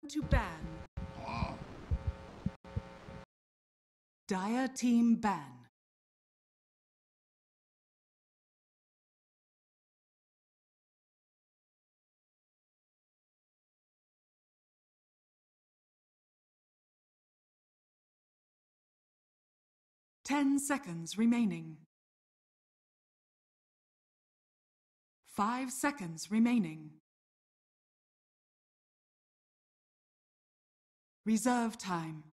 to ban. Dire team ban. Ten seconds remaining. 5 seconds remaining. Reserve time.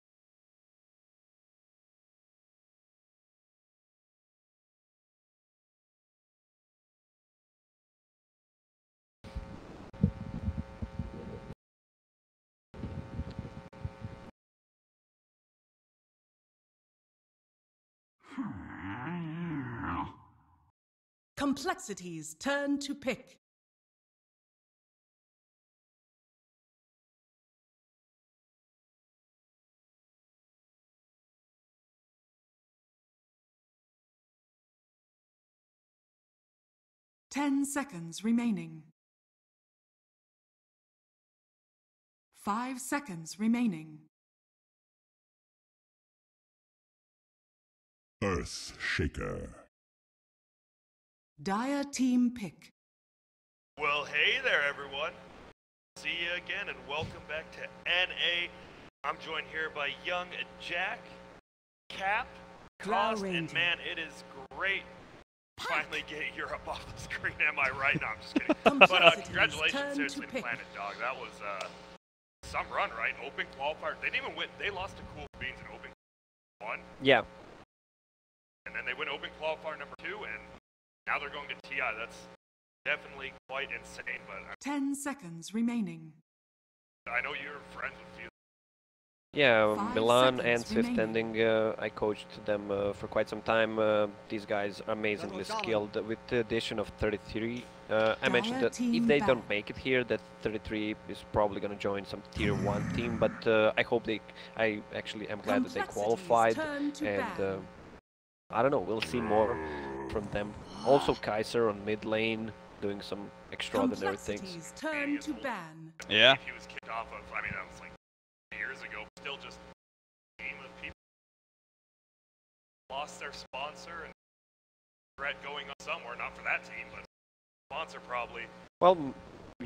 Complexity's turn to pick. Ten seconds remaining. 5 seconds remaining. Earth Shaker. Dire team pick. Well, hey there, everyone. See you again, and welcome back to NA. I'm joined here by young Jack, Cap, Cost, and man, it is great finally getting Europe off the screen. Am I right? No, I'm just kidding. But congratulations, seriously, Planet Dog. That was some run, right? Open qualifier. They didn't even win. They lost to Cool Beans in Open 1. Yeah. And then they went Open qualifier number 2, and now they're going to TI. That's definitely quite insane. But 10 seconds remaining. I know you're friends with you. Yeah, 5 Milan and seconds Swift remaining. Ending, I coached them for quite some time. These guys are amazingly skilled. With the addition of 33, I mentioned that if they don't make it here, that 33 is probably going to join some tier 1 team, but I hope I actually am glad that they qualified, and I don't know, we'll see more from them. Also Kaiser on mid lane, doing some extraordinary things. Turn to ban. Yeah. He was kicked off of, I mean, that was like years ago, still just a game of people lost their sponsor and regret going on somewhere, not for that team, but sponsor probably. Well,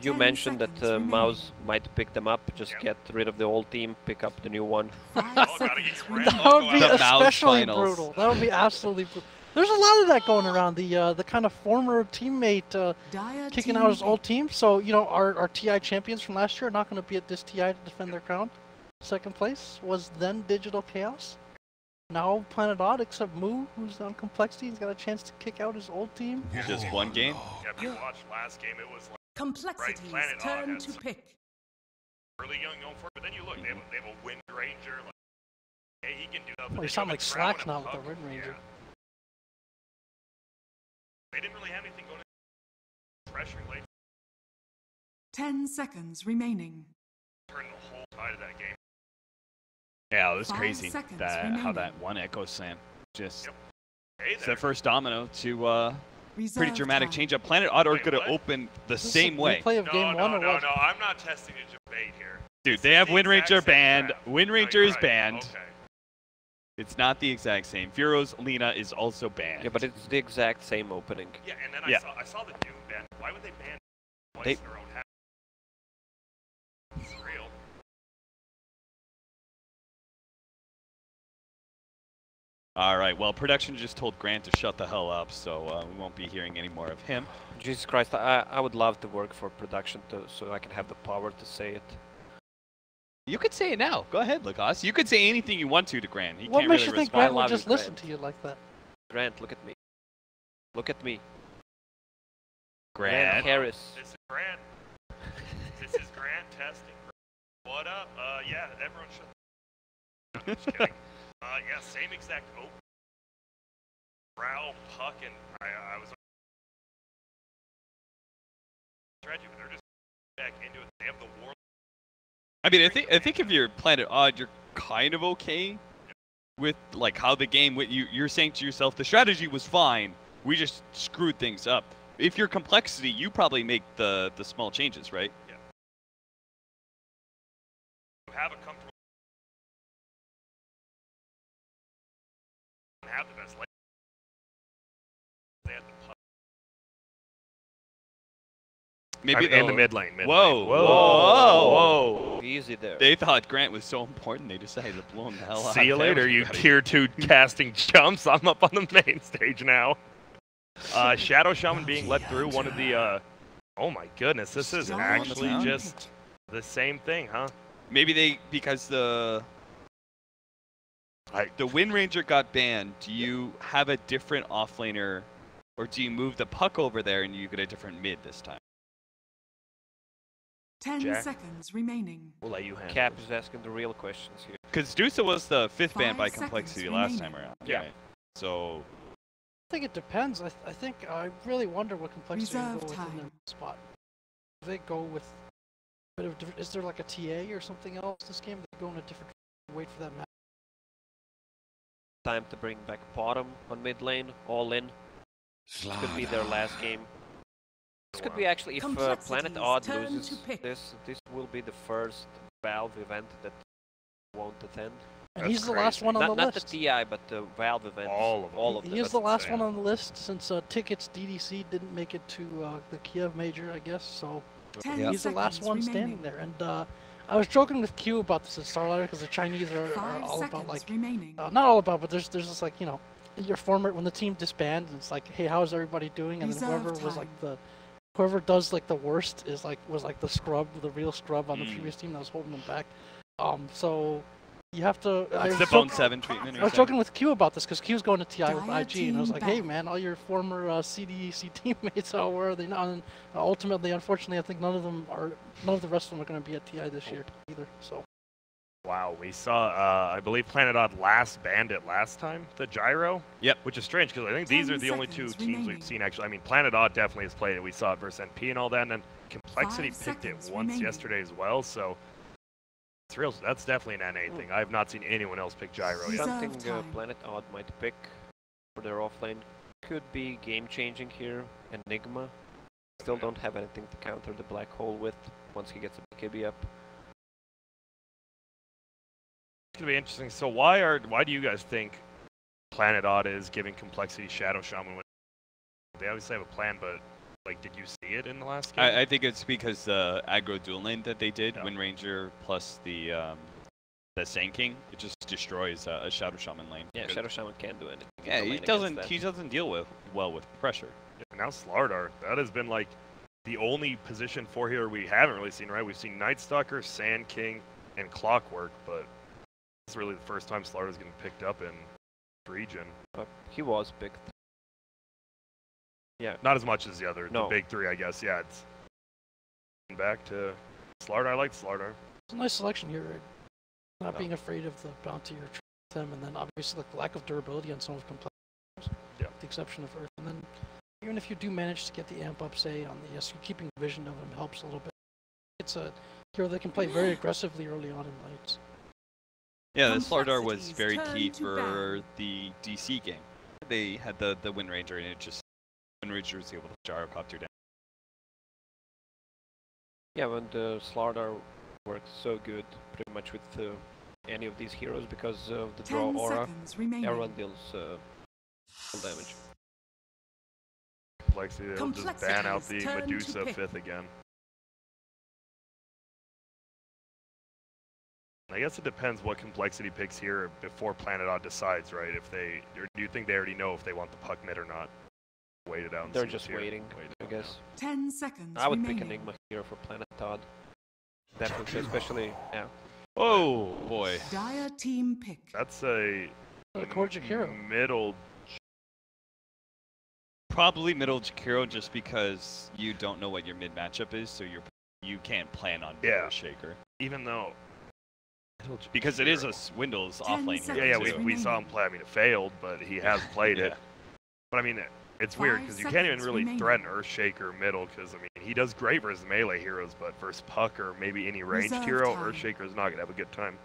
you 10 mentioned that seconds Mouse might pick them up, just get rid of the old team, pick up the new one. 5 gotta get seconds your remaining. That would be The Mouse especially finals. brutal. That would be absolutely brutal. There's a lot of that going around. The kind of former teammate Dire kicking team out his pick. old team. So, you know, our TI champions from last year are not going to be at this TI to defend their crown. Second place was then Digital Chaos. Now Planet Odd, except Moo, who's on Complexity. He's got a chance to kick out his old team. Just one game? Yeah, if you watched last game, it was like Complexity's Planet Odd turn has to some pick. really young going for it, but then you look, they have a Wind Ranger, like, hey, he can do that. Well, you sound like Slacks now with the Wind Ranger. Yeah. They didn't really have anything going in pressuring late. 10 seconds remaining. Turn the whole tide of that game. Yeah, it was 5 crazy seconds how remaining. that one Echo Slam just Yep. Hey it's there. the first domino to pretty Reserve dramatic time. change up. Planet Odd are Wait, going to what? open the Is this same a way. replay of No, game no, one or no, what? no, I'm not testing a debate here. Dude, they have the Wind exact Ranger same banned. draft. Wind Oh, Ranger you're is right. banned. Okay. It's not the exact same. Furo's Lena is also banned. Yeah, but it's the exact same opening. Yeah, and then Yeah. I saw the Doom ban. Why would they ban twice They- in their own half? It's real. All right, well, production just told Grant to shut the hell up, so we won't be hearing any more of him. Jesus Christ, I would love to work for production so I can have the power to say it. You could say it now. Go ahead, Lucas. You could say anything you want to Grant. He What can't makes really you think respond. Grant would love just you, listen Grant. to you like that? Grant, look at me. Look at me. Grant. Harris. This is Grant. This is Grant testing. What up? Yeah, everyone shut. No, just kidding. Yeah, same exact open. Brow, Puck, and I was. Strategy, but they're just back into it. They have the war. I mean, I think if you're Planet Odd, you're kind of okay with like how the game. You're saying to yourself, the strategy was fine. We just screwed things up. If you're Complexity, you probably make the small changes, right? have a comfortable, have the best lane. They had the puck. Maybe in the mid lane. Whoa, Whoa. Easy there. They thought Grant was so important, they decided to blow him the hell out. See you later, you tier 2 casting chumps. I'm up on the main stage now. Shadow Shaman being let through, one of the, oh my goodness, this is actually just the same thing, huh? Maybe because the Wind Ranger got banned, do you have a different offlaner, or do you move the puck over there and you get a different mid this time? 10 Jack? seconds remaining. We'll let you handle Cap it. is asking the real questions here. Because Dusa was the 5th ban 5 by seconds complexity last time remaining. around. Yeah. Right? So I think it depends. I think I really wonder what complexity will Reserve go within their time. spot. If they go with a bit of different, is there like a TA or something else this game? They go in a different wait for that match. Time to bring back bottom on mid lane, all in. This could be their last game. This could be actually, if Planet Complexity's Odd turn loses to pick. this will be the first Valve event that won't attend. And That's he's the last crazy. one on Not the the list. TI, but the Valve event. All of them. He is That's the last insane. one on the list since Tickets DDC didn't make it to the Kiev Major, I guess. So 10 he's the last seconds one remaining. standing there. And I was joking with Q about this at Starlighter because the Chinese are 5 all seconds about like remaining. not all about, but there's this like, you know, your former when the team disbands, it's like, hey, how's everybody doing? And then Reserve whoever was like time. whoever does like the worst was like the scrub, the real scrub on the Mm. previous team that was holding them back. So you have to. it's the Bone 7 treatment. I was joking with Q about this because Q's going to TI with Dire IG, and I was team like, "Hey, back. man, all your former CDEC teammates, how where are they now?" And ultimately, unfortunately, I think none of the rest of them are going to be at TI this year either. So Wow, we saw, I believe Planet Odd last banned it last time, the Gyro. Yep. Which is strange because I think these 10 are the only 2 seconds teams we've remaining. seen actually. I mean, Planet Odd definitely has played it. We saw it versus NP and all that, and then Complexity 5 picked it seconds once remaining. yesterday as well. So it's real. That's definitely an NA thing. I have not seen anyone else pick Gyro yet. Reserve Something time. Planet Odd might pick for their offlane could be game changing here. Enigma. Still don't have anything to counter the black hole with once he gets a BKB up. It's gonna be interesting. So why do you guys think Planet Odd is giving Complexity Shadow Shaman when they obviously have a plan, but like, did you see it in the last game? I think it's because the aggro dual lane that they did, Yeah. Wind Ranger plus the Sand King, it just destroys a Shadow Shaman lane. Yeah, Because- Shadow Shaman can't do anything. in Yeah, the he lane against doesn't. that. He doesn't deal well with pressure. And now Slardar, that has been like the only position 4 hero we haven't really seen, right? We've seen Night Stalker, Sand King, and Clockwork, but it's really the first time Slardar's getting picked up in the region. He was picked. Yeah. Not as much as the other, No. the big 3, I guess. Yeah, it's back to Slardar. I like Slardar. it's a nice selection here, right? Not Yeah. being afraid of the bounty or them, and then obviously like, the lack of durability on some of complex. Yeah. With the exception of Earth, and then even if you do manage to get the amp up, say on the SU, keeping vision of him helps a little bit. It's a hero that can play very aggressively early on in lights. Yeah, the Slardar was Complexity's very turn key to for ban. the DC game. They had the Wind Ranger, and it just Wind Ranger was able to gyrocopter down. Yeah, when the Slardar works so good, pretty much with any of these heroes because of the draw 10 aura. seconds remaining. Everyone deals full damage. Complexity, they'll just ban out the Complexity's turn to Medusa pick. 5th again. I guess it depends what Complexity picks here before Planet Odd decides, right? Or do you think they already know if they want the puck mid or not? Wait it out. And They're see just what's here. waiting, Wait I it out. guess. 10 seconds I would remaining. pick Enigma here for Planet Odd. Definitely, especially, yeah. Oh boy. Dire team pick. That's a A Korgic hero. middle. Probably middle Jakiro just because you don't know what your mid matchup is, so you can't plan on Yeah. a shaker. Even though. Because it is a Jakiro. Windows 10 offlane seconds. hero. Yeah, too. we saw him play. I mean, it failed, but he has played it. Yeah. But I mean, it's weird 5 because you can't even seconds really remaining. threaten Earthshaker middle because, I mean, he does great versus melee heroes, but versus Puck or maybe any ranged Reserve hero, time. Earthshaker is not going to have a good time.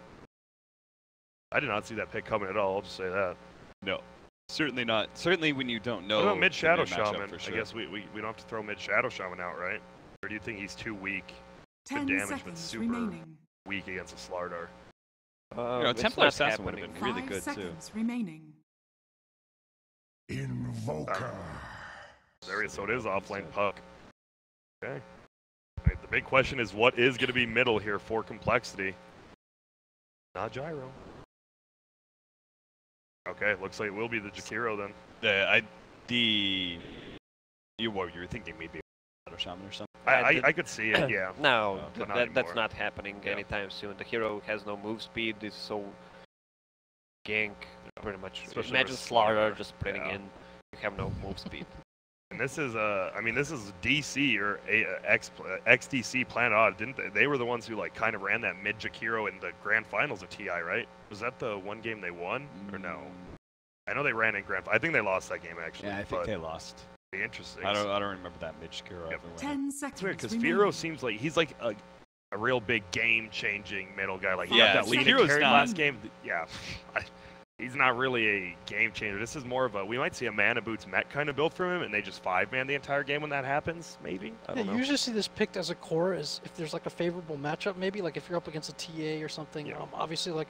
I did not see that pick coming at all, I'll just say that. No, certainly not. Certainly when you don't know. What about mid the Shadow matchup Shaman? for I sure. guess we don't have to throw mid Shadow Shaman out, right? Or do you think he's too weak? 10 damage, but seconds super- remaining. weak against a Slardar. It's Templar not Assassin would have happening. been really 5 good too. seconds remaining. Invoker. There he is, so it is offlane puck. Okay. Right, the big question is what is going to be middle here for Complexity? Not Gyro. Okay, looks like it will be the Jakiro then. You were thinking maybe Shadow Shaman or something? I could see it, yeah. No, but not that's anymore. not happening Yeah. anytime soon. The hero has no move speed. Is so gank pretty much. Especially Imagine with Slardar Slardar. just splitting Yeah. in. You have no move speed. And this is, I mean, this is DC or XDC Planet Odd, didn't they? They were the ones who like kind of ran that mid Jakiro in the grand finals of TI, right? Was that the one game they won or no? I know they ran in grand. I think they lost that game actually. Yeah, I think they lost. Be interesting. I don't remember that Mitch Kiro Yep. ever winning. 10 It's seconds weird because remaining. Firo seems like he's like a real big game-changing middle guy. Like he Yeah, got that lead Firo's carry not. last game. Yeah, he's not really a game changer. This is more of a we might see a Mana Boots Met kind of build from him, and they just 5-man the entire game when that happens. Maybe I Yeah, don't you know. usually see this picked as a core as if there's like a favorable matchup, maybe like if you're up against a TA or something. Yeah. Obviously, like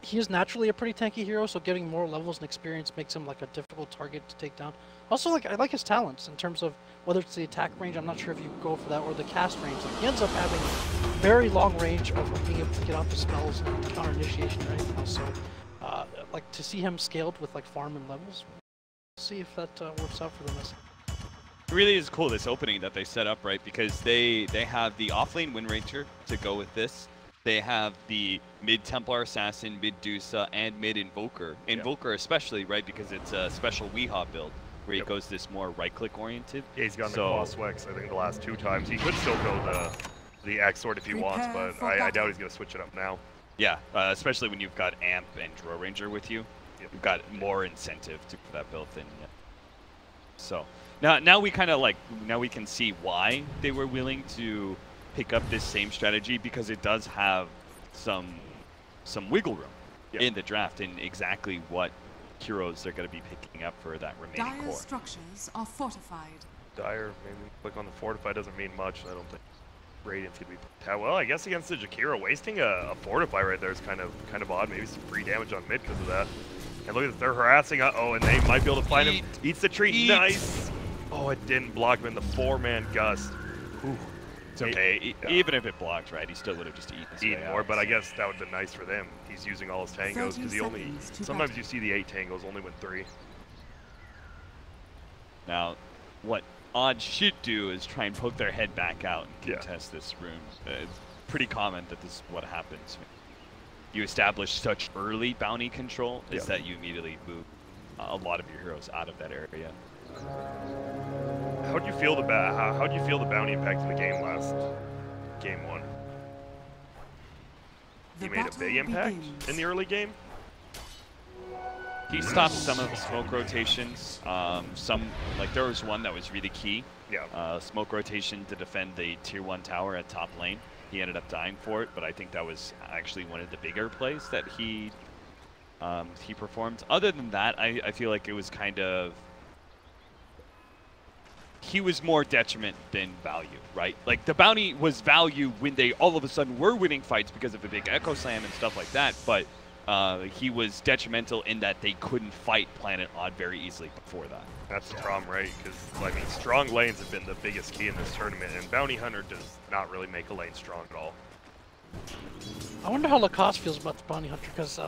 he is naturally a pretty tanky hero, so getting more levels and experience makes him like a difficult target to take down. Also, like I like his talents in terms of whether it's the attack range. I'm not sure if you go for that or the cast range. Like he ends up having very long range of being able to get off the spells and counter initiation and everything else. So, like to see him scaled with like farm and levels, see if that works out for them. It really is cool, this opening that they set up, right? Because they have the offlane Wind Ranger to go with this. They have the mid Templar Assassin, mid Dusa, and mid Invoker. Invoker especially, right? Because it's a special Weehaw build where he goes this more right-click oriented. Yeah, he's gotten So- the Claw Swex, I think, the last 2 times. He could still go the X Sword if he wants, Prepare but for I battle. doubt he's going to switch it up now. Yeah, especially when you've got Amp and Draw Ranger with you. Yep. You've got more incentive to put that build in. Yeah. So now we kind of like, now we can see why they were willing to pick up this same strategy, because it does have some wiggle room Yep. in the draft in exactly what heroes they're going to be picking up for that remaining Dire core. structures are fortified. Dire, maybe click on the Fortify doesn't mean much. I don't think Radiant's going to be... Well, I guess against the Jakiro, wasting a Fortify right there is kind of odd. Maybe some free damage on mid because of that. And look at this, they're harassing. Uh-oh, and they might be able to find him. Eats the tree. Eat. Nice. Oh, it didn't block him in the 4-man gust. Whew. It's okay. Even if it blocked, right, he still would have just eaten his way Eat more, out, but I so- guess that would have been nice for them. He's using all his tangos 30 because he only... seconds to Sometimes battle. you see the 8 tangos only win 3. Now, what Odd should do is try and poke their head back out and Yeah. contest this room. It's pretty common that this is what happens. You establish such early bounty control is Yeah. that you immediately move a lot of your heroes out of that area. How do you feel how do you feel the bounty impact in the game last game 1? The He made a battle big impact begins. in the early game. He stopped some of the smoke rotations. Like there was one that was really key. Yeah. Smoke rotation to defend the tier 1 tower at top lane. He ended up dying for it, but I think that was actually one of the bigger plays that he performed. Other than that, I feel like it was kind of... He was more detriment than value, right? Like the bounty was value when they all of a sudden were winning fights because of the big Echo Slam and stuff like that, but he was detrimental in that they couldn't fight Planet Odd very easily before that. That's the problem, right? Because, I mean, strong lanes have been the biggest key in this tournament, and Bounty Hunter does not really make a lane strong at all. I wonder how Lacoste feels about the Bounty Hunter, because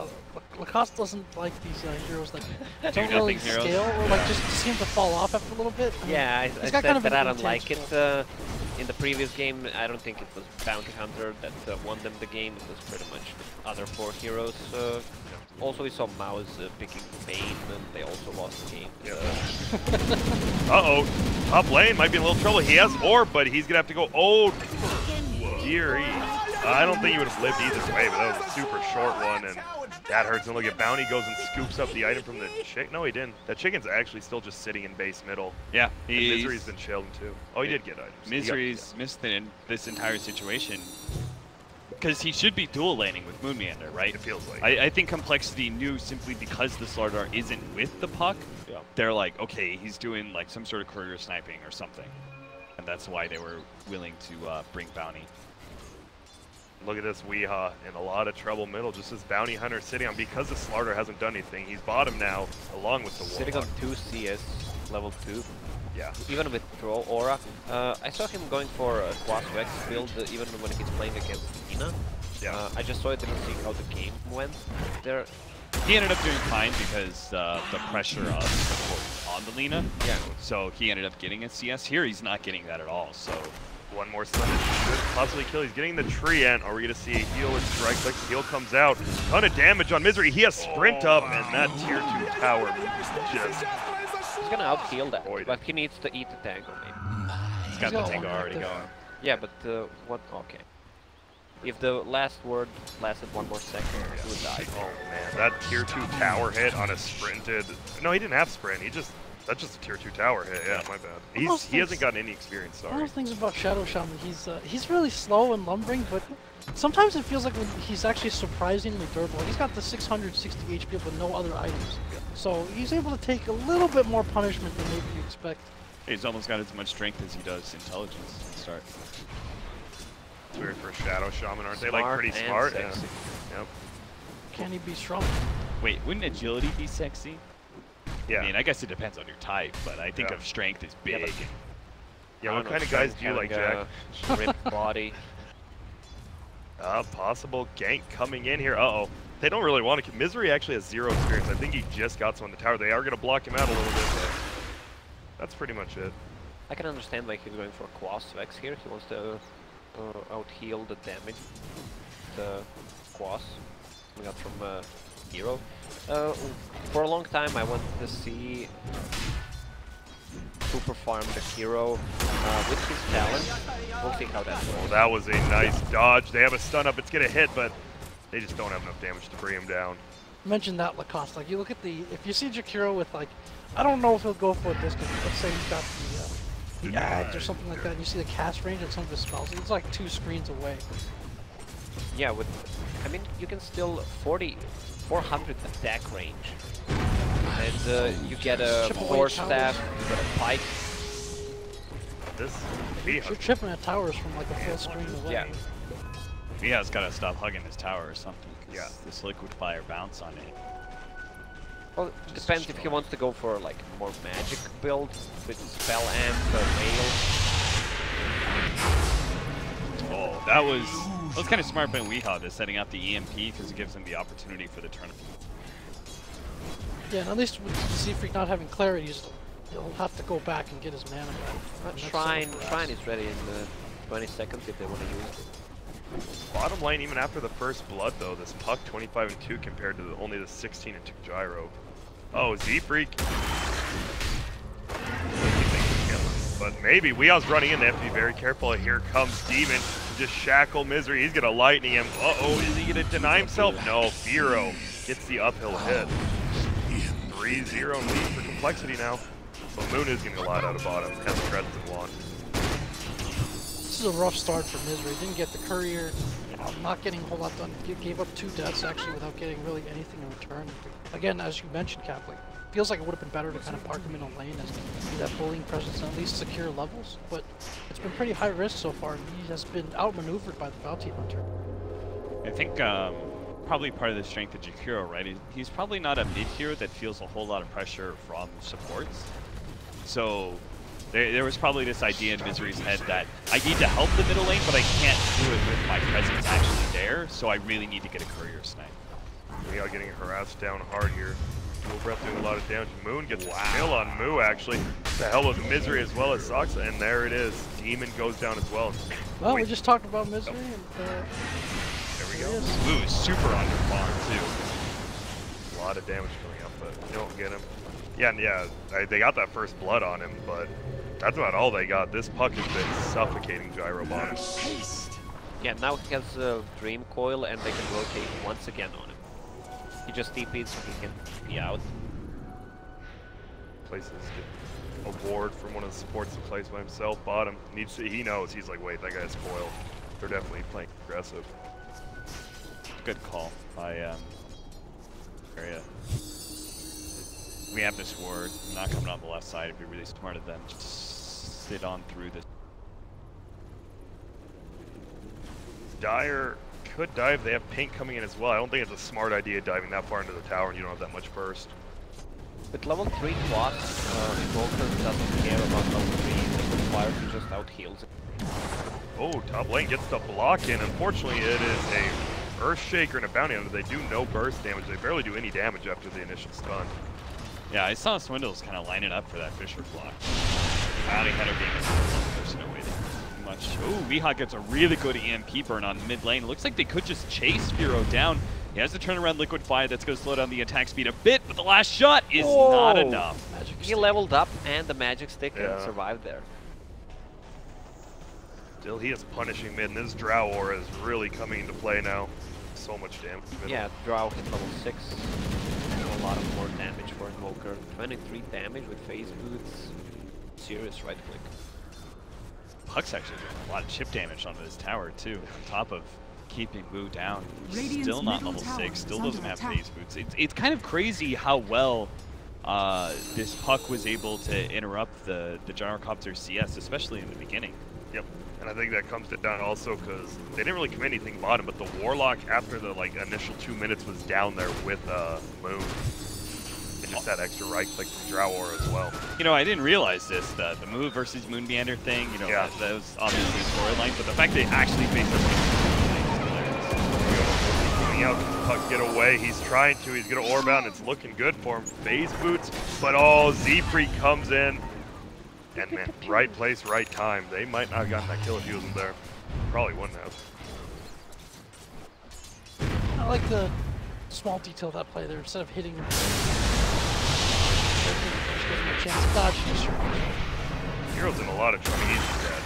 Lacoste doesn't like these heroes that don't really nothing heroes. scale or like just seem to fall off after a little bit. I mean, Yeah, I he's said got kind of that an I don't like it. intense In the previous game, I don't think it was Bounty Hunter that won them the game. It was pretty much the other 4 heroes. Also, we saw Mao's picking Bane, and they also lost the game. Uh-oh. Top lane might be in a little trouble. He has Orb, but he's going to have to go... Oh, dearie. I don't think he would have lived either way, but that was a super short one, and that hurts. And look at Bounty goes and scoops up the item from the chick. No, he didn't. That chicken's actually still just sitting in base middle. Yeah, And Misery's been chilling, too. Oh, he did get items. Misery's missed this entire situation because he should be dual laning with Moon Meander, right? It feels like. I think Complexity knew simply because the Slardar isn't with the puck, Yeah. they're like, okay, he's doing like some sort of courier sniping or something. And that's why they were willing to bring Bounty. Look at this Weehaw in a lot of trouble middle. Just as Bounty Hunter sitting on, because the Slarter hasn't done anything, he's bottom now, along with the Sitting Warlock. on 2 CS, level 2. Yeah. Even with Troll Aura. I saw him going for a Quas Vex build even when he's playing against Ina. Yeah. I just saw it, didn't see how the game went there. He ended up doing fine because the pressure of support on the Lina. Yeah. So he ended up getting a CS. Here he's not getting that at all. So One more stun that should possibly kill. He's getting the tree in. Are we going to see a heal and strike click? Heal comes out. Ton of damage on Misery. He has sprint up, and that tier 2 tower just... He's gonna out-heal that, Avoid but he needs to eat the tango maybe. he's got the tango already going. Yeah, but what? Okay. If the last word lasted 1 more second, he would die. Oh man, that tier 2 tower hit on a sprinted... No, he didn't have sprint. That's just a tier 2 tower hit. Yeah, my bad. He hasn't gotten any experience, One sorry. of the things about Shadow Shaman, he's really slow and lumbering, but sometimes it feels like when he's actually surprisingly durable. He's got the 660 HP with no other items. So he's able to take a little bit more punishment than maybe you expect. He's almost got as much strength as he does intelligence to start. It's weird for a Shadow Shaman, aren't they? Like pretty smart. Yeah. Yep. Can he be strong? Wait, wouldn't agility be sexy? Yeah. I mean, I guess it depends on your type, but I think of strength as Yeah, big. Yeah, what kind of guys do you like, Jack? Ripped body. Possible gank coming in here. Uh-oh. They don't really want to... Misery actually has 0 experience. I think he just got some on the tower. They are going to block him out a little bit, but that's pretty much it. I can understand why he's going for Quas Vex here. He wants to out-heal the damage. The Quas we got from Hero. For a long time I wanted to see super farm the Hero with his talent. We'll see how that goes. Well, that was a nice dodge. They have a stun up. It's going to hit, but they just don't have enough damage to bring him down. Mention that Lacoste. Like you look at the, if you see Jakiro with like, I don't know if he'll go for a disc. Let's say he's got the ads or something like that. And you see the cast range and some of his spells. It's like 2 screens away. Yeah, I mean you can still 400 attack range, and you get a Force Staff, you get a Pike. You're chipping at towers from like a full screen away. Yeah. Mia's got to stop hugging his tower or something. Yeah. This liquid fire bounce on it. Well, it depends if he wants to go for like more magic build with Spell Amp, Veil. Oh, that was kind of smart by Weehaw, just setting up the EMP because it gives him the opportunity for the tournament. Yeah, and at least with Z-Freak not having clarity, he'll have to go back and get his mana back. Shrine is ready in 20 seconds if they want to use it. Bottom lane, even after the first blood, though, this Puck 25 and 2 compared to only the 16 and 2 Gyro. Oh, Z-Freak. But maybe Weeaw's running in. They have to be very careful. Here comes Demon to just shackle Misery. He's going to lightning him. Uh-oh, is he going to deny himself? No, Firo gets the uphill hit. 3-0 lead for Complexity now. But Moon is going to glide out of bottom. Has the Dreads and Wand. This is a rough start for Misery. Didn't get the courier, not getting a whole lot done. Gave up 2 deaths actually without getting really anything in return. Again, as you mentioned, Cap, like, feels like it would have been better to kind of park him in a lane as be that bullying presence and at least secure levels. But it's been pretty high risk so far, and he has been outmaneuvered by the Bounty Hunter. I think probably part of the strength of Jakiro, right? He's probably not a mid hero that feels a whole lot of pressure from supports. So there was probably this idea in Misery's head that I need to help the middle lane, but I can't do it with my presence actually there, so I really need to get a courier snipe. We are getting harassed down hard here. Dual Breath doing a lot of damage. Moon gets a kill on Moo, actually. The hell with Misery as well as Soxa, and there it is. Demon goes down as well. Well, we just talked about Misery, and there we go. Moo is super under farm, too. A lot of damage coming up, but you don't get him. Yeah, they got that first blood on him, but that's about all they got. This Puck has been suffocating Gyro bottom. Yeah, now he has Dream Coil and they can rotate once again on him. He just TP'd so he can TP out. Places a ward from one of the supports in place by himself. Bottom needs to, he knows. He's like, wait, that guy's coil. They're definitely playing aggressive. Good call by area. We have this ward. I'm not coming on the left side. It'd be really smart of them to just sit on through this. Dire could dive. They have pink coming in as well. I don't think it's a smart idea diving that far into the tower and you don't have that much burst. With level 3 plus, Invoker doesn't care about level 3. The Qualifier, he just out heals it. Oh, top lane gets the block in. Unfortunately, it is a Earthshaker and a Bounty Hunter. They do no burst damage. They barely do any damage after the initial stun. Yeah, I saw Swindles kind of line it up for that Fisher block. Bounty Hunter being a there's no way to do much. Oh, Mihawk gets a really good EMP burn on mid lane. Looks like they could just chase Firo down. He has the turnaround Liquid Fire that's going to slow down the attack speed a bit, but the last shot is not enough. He leveled up and the magic stick and survived there. Still, he is punishing mid, and this Drow Aura is really coming into play now. So much damage. Yeah, Drow hit level 6. A lot of more damage for Invoker. 23 damage with phase boots. Serious right click. Puck's actually doing a lot of chip damage onto this tower too, on top of keeping Wu down. Radiant's Still not middle level tower 6, still is doesn't under have attack. phase boots. It's kind of crazy how well this Puck was able to interrupt the Gyrocopter CS, especially in the beginning. Yep. And I think that comes down also because they didn't really commit anything bottom, but the Warlock after the initial 2 minutes was down there with Moon. They just had extra right click from Drow Aura as well. You know, I didn't realize this, the move versus Moon Meander thing, you know, that was obviously storyline, but the fact they actually faced Coming out, Puck get away. He's trying to. He's going to orb out, and it's looking good for him. Phase boots, but Z-Freak comes in. And man, right place, right time. They might not have gotten that kill if he wasn't there. Probably wouldn't have. I like the small detail of that play there. Instead of hitting him, gives him a chance to dodge. Hero's in a lot of trouble. He's dead.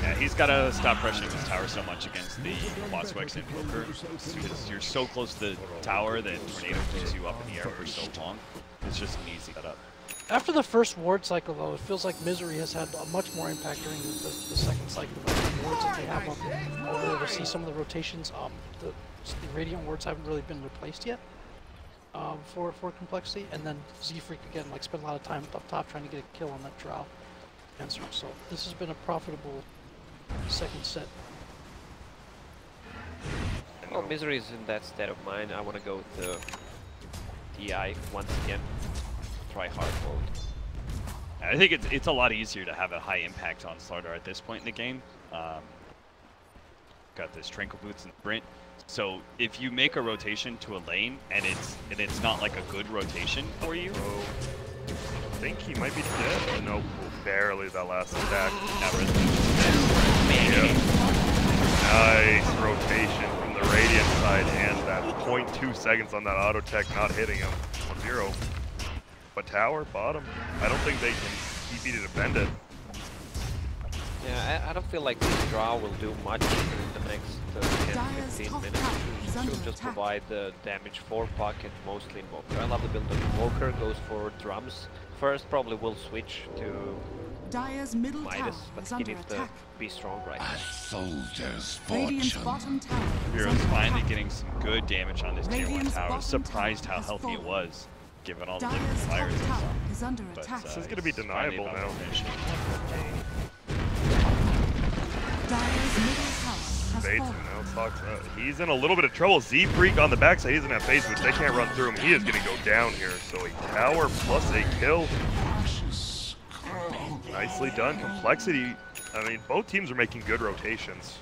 Yeah, he's got to stop pressuring his tower so much against the Qualifier Invoker, because you're so close to the tower that Tornado keeps you up in the air for so long. It's just an easy setup. After the first ward cycle, though, it feels like Misery has had a much more impact during the second cycle of wards that they have up. We're able to see some of the rotations. The Radiant wards haven't really been replaced yet for complexity, and then Z-Freak again spent a lot of time up top trying to get a kill on that Drow answer. So this has been a profitable second set. Well, Misery is in that state of mind. I want to go with the TI once again. Try hard mode. I think it's a lot easier to have a high impact on Slardar at this point in the game. Got this Tranquil Boots and Sprint. So if you make a rotation to a lane and it's not like a good rotation for you. Oh, I think he might be dead. Oh, no, barely that last attack. Nice rotation from the Radiant side, and that 0.2 seconds on that auto tech not hitting him. 1-0. But tower, bottom, I don't think they can TP to defend it. Yeah, I don't feel like this draw will do much in the next 10-15 minutes. She'll just provide the damage for Puck and mostly Invoker. I love the build of Invoker, goes for drums. First probably will switch to Dire's middle Midas, tower but is he under needs to attack. be strong right now. Soldier's Radiant's fortune. bottom tower is Hero's under finally attack. getting some good damage on this tier 1 Radiant's tower. I was bottom surprised tower how has healthy it fallen. was, given all the Dire's different top fires they tower saw. is under But, attack. This is gonna be it's finally deniable about now. to finish. Dire's middle tower has Bates fallen. now talks out. He's in a little bit of trouble. Z-Freak on the backside, he doesn't have phase boots. They can't run through him. He is gonna go down here. So a tower plus a kill. Nicely done. Complexity. I mean, both teams are making good rotations.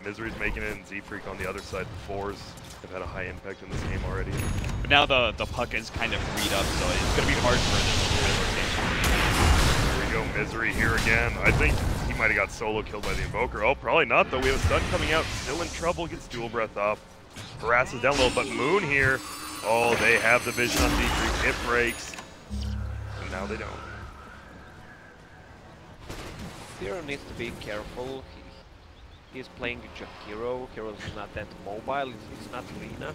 Misery's making it, and Z-Freak on the other side. The fours have had a high impact in this game already. But now the Puck is kind of freed up, so it's going to be hard for this rotation. Here we go, Misery here again. I think he might have got solo killed by the Invoker. Oh, probably not, though. We have a stun coming out. Still in trouble. Gets dual breath off. Harasses down low, but Moon here. Oh, they have the vision on Z-Freak. It breaks. And now they don't. Hero needs to be careful. He's playing Jakiro. Hero's not that mobile. He's not Lina.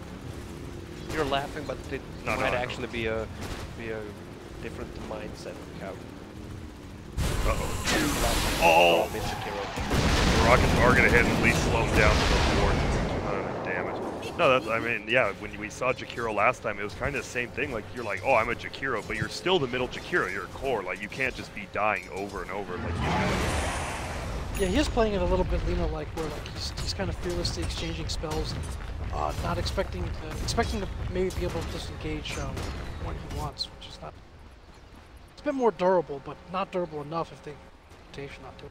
You're laughing, but it might actually be a different mindset. How Oh! Jakiro. Rockets are going to hit and at least slow him down to the 400 damage. No, that's, I mean, yeah, when we saw Jakiro last time, it was kind of the same thing. Like, you're like, oh, I'm a Jakiro, but you're still the middle Jakiro. You're a core. Like, you can't just be dying over and over like you do. Yeah, he is playing it a little bit Lena-like, where like he's kind of fearlessly exchanging spells, not expecting to maybe be able to disengage when he wants, which is not. It's a bit more durable, but not durable enough if they rotation not to.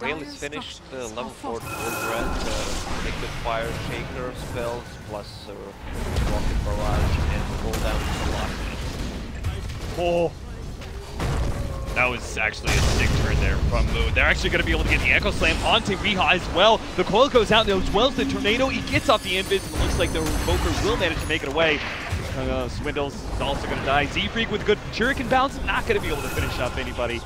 Rail is finished, level 4 Gold Red, Liquid Fire Shaker spells, plus Rocket Barrage, and cooldown to lock. Oh! That was actually a sick turn there from Moon. They're actually going to be able to get the Echo Slam onto Weehaw as well. The coil goes out as well as the Tornado. He gets off the invis, and it looks like the Revoker will manage to make it away. Swindles is also going to die. Z-Freak with good Shuriken bounce, not going to be able to finish up anybody.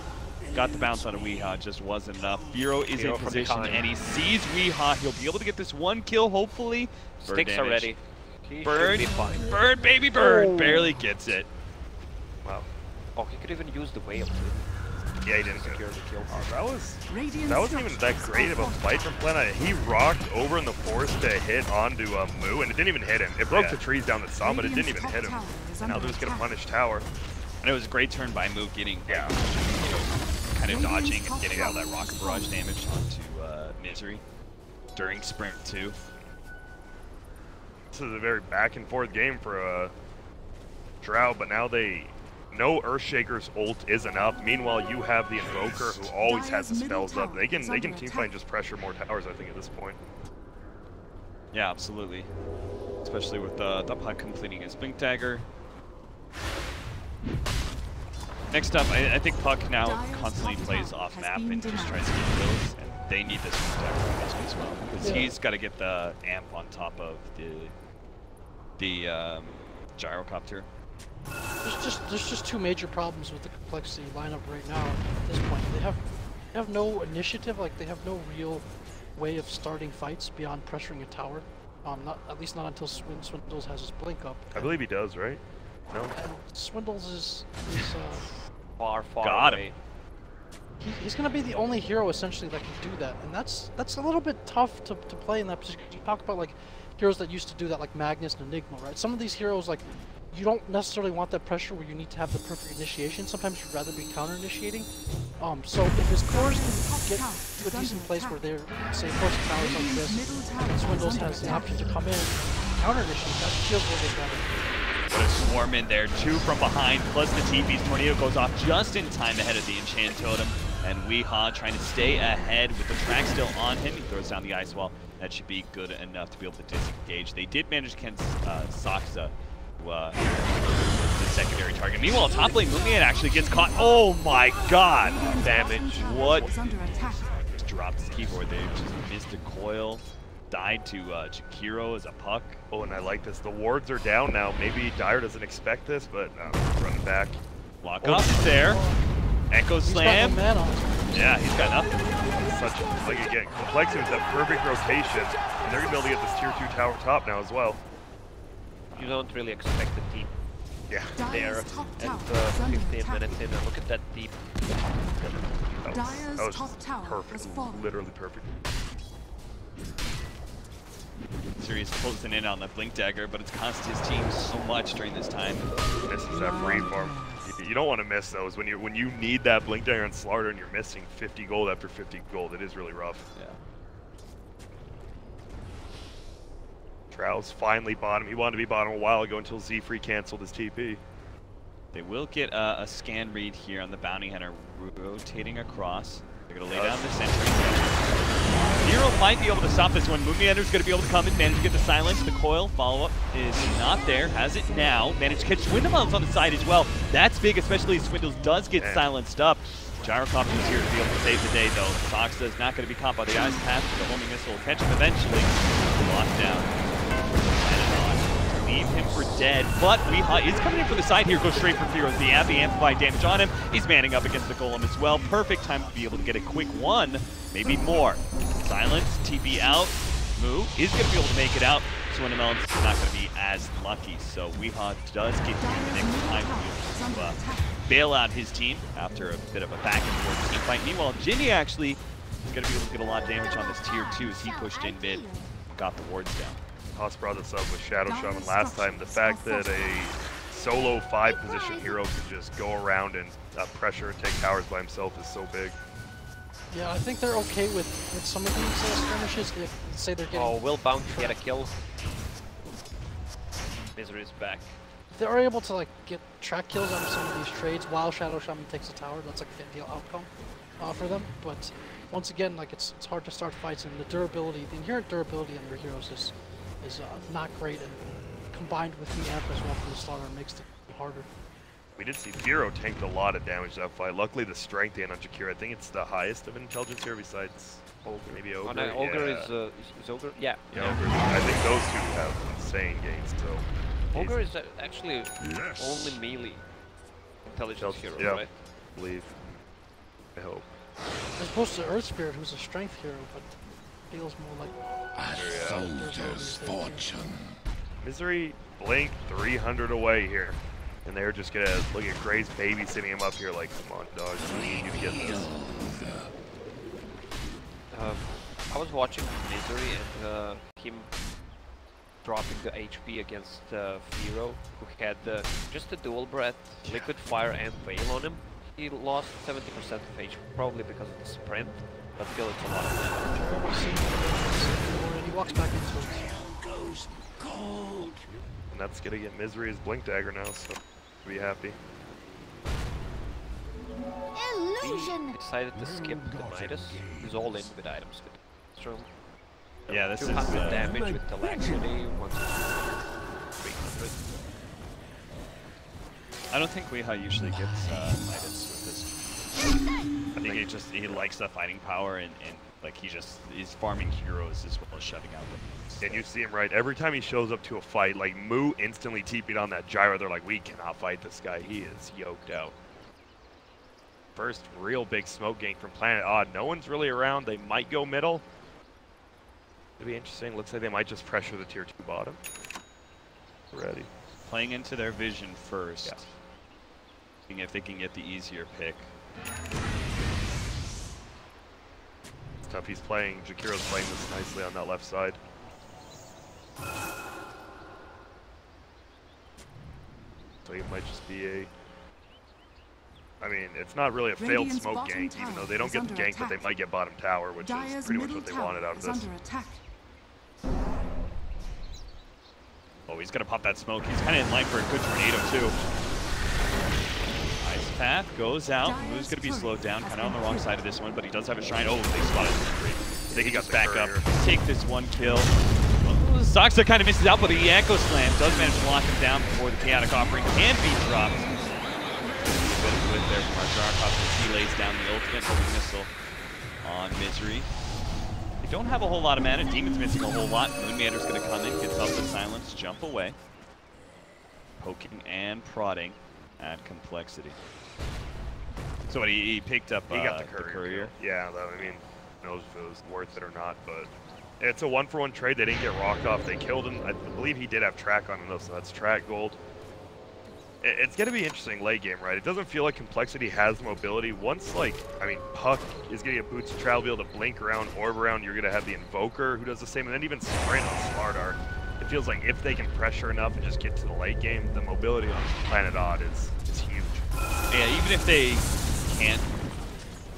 Got the bounce on a Weehaw, just wasn't enough. Firo is in position, and he sees Weehaw. He'll be able to get this one kill, hopefully. Sticks are ready. Burn, burn, baby, burn. Oh. Barely gets it. Wow. Oh, he could even use the wave too. Yeah, he didn't secure the kill. That wasn't even that great of a fight from Plena. He rocked over in the forest to hit onto Moo, and it didn't even hit him. It broke the trees down the summit, but it didn't even hit him. And now they're just gonna punish tower. And it was a great turn by Moo getting, kind of dodging and getting all that rocket barrage damage onto Misery during Sprint 2. This is a very back and forth game for Drow, but now they know Earthshaker's ult is enough. Meanwhile, you have the Invoker who always has the spells up. They can teamfight and just pressure more towers, I think, at this point. Yeah, absolutely. Especially with the Puck completing his Blink Dagger. Next up, I think Puck now constantly plays off map and just tries to get kills, and they need this Blink Dagger as well, because he's got to get the amp on top of the gyrocopter. There's just two major problems with the complexity lineup right now at this point. They have no initiative, like they have no real way of starting fights beyond pressuring a tower. At least not until Swindles has his blink up. I believe he does, right? No. And Swindles is far got away. Him. He's going to be the only hero essentially that can do that, and that's a little bit tough to play in that position. You talk about like heroes that used to do that, like Magnus and Enigma, right? Some of these heroes, like, you don't necessarily want that pressure where you need to have the perfect initiation. Sometimes you'd rather be counter-initiating. So if his cores can get to a decent place where they're, say, close to towers like this, and Swindles has the option to come in and counter-initiate, that feels a little bit better. What a swarm in there, 2 from behind, plus the TP's Tornado goes off just in time ahead of the Enchant Totem. And Weehaw trying to stay ahead with the track still on him. He throws down the ice wall. That should be good enough to be able to disengage. They did manage to catch Saksa, the secondary target. Meanwhile, top lane Mumian actually gets caught. Oh my god! Damage. What? Just dropped his keyboard there. Just missed a coil. Died to Chikiro as a Puck. Oh, and I like this. The wards are down now. Maybe Dire doesn't expect this, but running back. Lock off is there. Echo Slam. He's got no mana. Yeah, he's got nothing. Such, like, again, Complexity with that perfect rotation, and they're going to be able to get this tier 2 tower top now as well. You don't really expect the team there at 15 minutes in, and look at that deep. That was perfect, literally perfect. Series closing in on the Blink Dagger, but it's cost his team so much during this time. Misses that free farm. You don't want to miss those when you need that Blink Dagger on Slaughter and you're missing 50 gold after 50 gold. It is really rough. Yeah. Trow's finally bottom. He wanted to be bottom a while ago until Z-Free canceled his TP. They will get a scan read here on the Bounty Hunter, rotating across. They're going to lay down the sentry. Nero might be able to stop this one. Moonmeander's going to be able to come and manage to get the silence. The coil follow-up is not there. Has it now. Managed to catch Swindlemounts on the side as well. That's big, especially as Swindles does get silenced up. Gyrocopter's here to be able to save the day, though. Saksa is not going to be caught by the ice path. The homing missile will catch him eventually. Locked down. Leave him for dead, but Weehaw is coming in from the side here. Goes straight for Feroz. The Abbey amplified damage on him. He's manning up against the Golem as well. Perfect time to be able to get a quick one, maybe more. Silence, TP out. Moo is going to be able to make it out. Swindlemelon's not going to be as lucky, so Weehaw does get the next time to bail out his team after a bit of a back and forth team fight. Meanwhile, Ginny actually is going to be able to get a lot of damage on this tier 2 as he pushed in mid, got the wards down. Haas brought this up with Shadow Shaman last time. The fact that a solo 5 position hero can just go around and pressure and take towers by himself is so big. Yeah, I think they're okay with some of these skirmishes if, say, they're getting... Oh, will bound to get a kill. Misery is back. If they are able to like get track kills out of some of these trades while Shadow Shaman takes a tower, that's like an ideal outcome for them. But once again, like it's hard to start fights, and the durability, the inherent durability in their heroes is not great, and combined with the amp as well for the slaughter makes it harder. We did see Firo tanked a lot of damage that fight. Luckily, the strength and on Jakiro, I think it's the highest of intelligence here besides Ogre, maybe Ogre. Oh, no, Ogre yeah. is Ogre? Yeah. Yeah, Ogre. I think those two have insane gains, so. Ogre is actually only melee intelligence hero, yeah, right? I believe. I hope. As opposed to Earth Spirit, who's a strength hero, but feels more like A soldier's fortune. Misery Blink 300 away here. And they're just gonna look at Gray's babysitting him up here like, come on, dog, we need you to get this. I was watching Misery and him dropping the HP against Firo, who had just a dual breath, liquid fire and veil on him. He lost 70% of HP, probably because of the sprint, but still it's a lot of damage. and he walks back into it. And that's gonna get Misery his Blink Dagger now, so be happy. He decided to skip the Midas. He's all in with items. So Yeah, this is 200 damage with Alacrity, 300. I don't think Weeha usually gets Midas with this. I think he likes the fighting power and like he's farming heroes as well as shutting out them. And you see him right, every time he shows up to a fight, like Moo instantly TP'd on that gyro, they're like, we cannot fight this guy, he is yoked out. First real big smoke gank from Planet Odd. No one's really around, they might go middle. It'll be interesting, looks like they might just pressure the tier 2 bottom. Ready. Playing into their vision first. Yeah. Seeing if they can get the easier pick. It's tough, he's playing, Jakiro's playing this nicely on that left side. So it might just be a... I mean, it's not really a failed Radiant's smoke bottom gank, even tower though they don't is get the under gank, but they attack. might get bottom tower, which is Dire's pretty much middle what they tower wanted out of is this. under attack. Oh, he's gonna pop that smoke. He's kind of in line for a good tornado too. Ice Path goes out. Moo's gonna be slowed down, kind of on the wrong side of this one, but he does have a shrine. Oh, they spotted him. They can just back up, take this one kill. Saksa kind of misses out, but a Echo Slam does manage to lock him down before the Chaotic Offering can be dropped. A bit of whip there from our Zarkov as he lays down the ultimate holy missile on Misery. They don't have a whole lot of mana. Demon's missing a whole lot. Moonmander's going to come in, gets up the silence, jump away. Poking and prodding at Complexity. So what, he picked up He got the the courier. Yeah, though, I mean, who knows if it was worth it or not, but it's a 1-for-1 trade. They didn't get rocked off. They killed him. I believe he did have track on him, though, so that's track gold. It's going to be interesting late game, right? It doesn't feel like Complexity has mobility. Once, like, I mean, Puck is going to get boots to travel, be able to blink around, orb around. You're going to have the Invoker who does the same, and then even Sprint on Smart Arc. It feels like if they can pressure enough and just get to the late game, the mobility on Planet Odd is huge. Yeah, even if they can't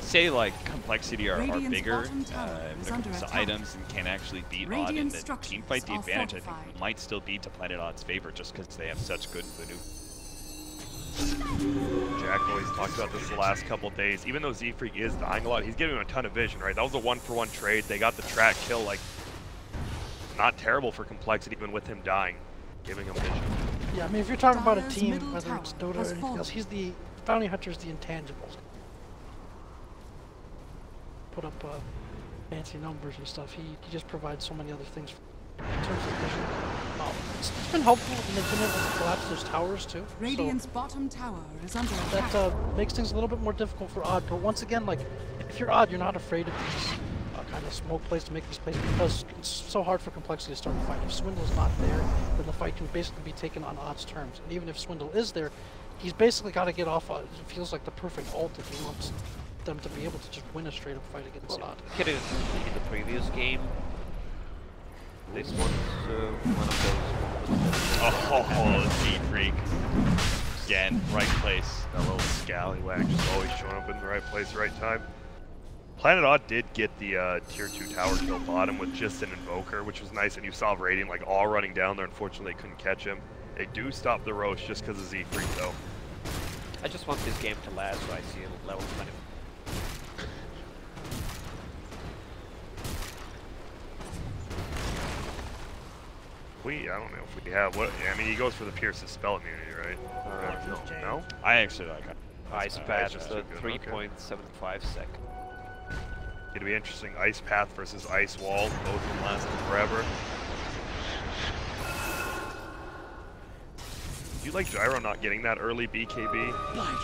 say like Complexity are bigger bottom tower when is it under comes to attack. items and can actually beat Odd in Radiant the structures team fight, the are advantage I think fortified. might still be to Planet Odd's favor just because they have such good Voodoo. Jack always talked about this the last couple days. Even though Z-Freak is dying a lot, he's giving him a ton of vision, right? That was a 1-for-1 trade. They got the track kill, like, not terrible for Complexity, even with him dying, giving him vision. Yeah, I mean, if you're talking about a Dire's team, middle whether it's tower Dota or has anything else, fallen. he's the Bounty Hunter's the intangibles. Put up fancy numbers and stuff. He just provides so many other things in terms of vision. It's been helpful in the tournament with the collapse of those towers too. Radiant's bottom tower is under So attack. that makes things a little bit more difficult for Odd. But once again, like if you're Odd, you're not afraid of these kind of smoke plays to make these plays because it's so hard for Complexity to start a fight. If Swindle's not there, then the fight can basically be taken on Odd's terms. And even if Swindle is there, he's basically got to get off. It feels like the perfect ult if he wants them to be able to just win a straight up fight against Odd. Hit it in the previous game. This one's one of Oh, Z-Freak. Again, right place. That little scallywag just always showing up in the right place, right time. Planet Odd did get the tier 2 tower kill bottom with just an Invoker, which was nice, and you saw Radiant like all running down there. Unfortunately, they couldn't catch him. They do stop the Roche just because of Z-Freak, though. I just want this game to last, so I see a level 20. I don't know if we have what. I mean, he goes for the Pierce's spell immunity, right? No. I actually like it. Ice Path, just a 3.75 sec. It'll be interesting. Ice Path versus Ice Wall, both of them lasting forever. Do you like Gyro not getting that early BKB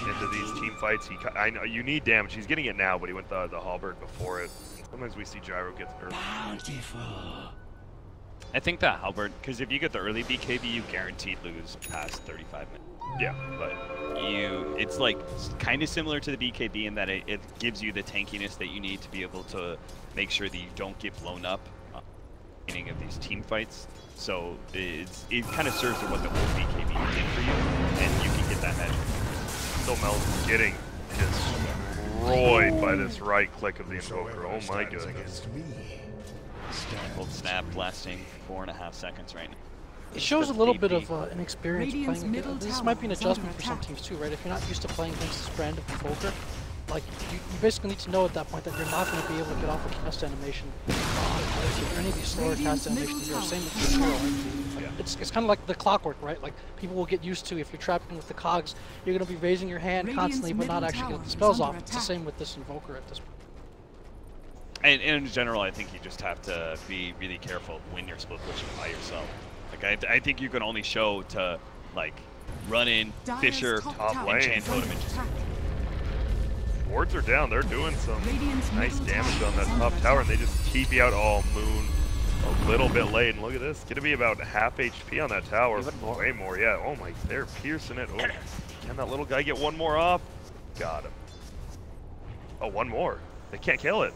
into these team fights? I know you need damage. He's getting it now, but he went the halberd before it. Sometimes we see Gyro get the early. I think that halberd, because if you get the early BKB, you guaranteed lose past 35 minutes. Yeah, but it's like kind of similar to the BKB in that it gives you the tankiness that you need to be able to make sure that you don't get blown up at the beginning of these team fights. So it kind of serves to what the old BKB did for you, and you can get that magic. So Mel's getting destroyed by this right click of the Invoker. Oh my goodness. Cold Snap lasting 4.5 seconds right now. It shows a little bit of inexperience playing. This might be an adjustment for some teams too, right? If you're not used to playing against this brand of Invoker, like you basically need to know at that point that you're not going to be able to get off a cast animation or any of these slower cast animations. You're same with the hero. Like, it's kind of like the clockwork, right? Like people will get used to if you're trapped in with the cogs, you're going to be raising your hand constantly, but not actually getting the spells off. It's the same with this Invoker at this point. And in general, I think you just have to be really careful when you're split pushing by yourself. Like I think you can only show to like run in, Fisher, enchant totem, and just. Wards are down. They're doing some nice damage on that top tower, and they just TP out all Moon a little bit late. And look at this, gonna be about half HP on that tower. Even more. Way more, yeah. Oh my, they're piercing it. Oh, can that little guy get one more off? Got him. Oh, one more. They can't kill it.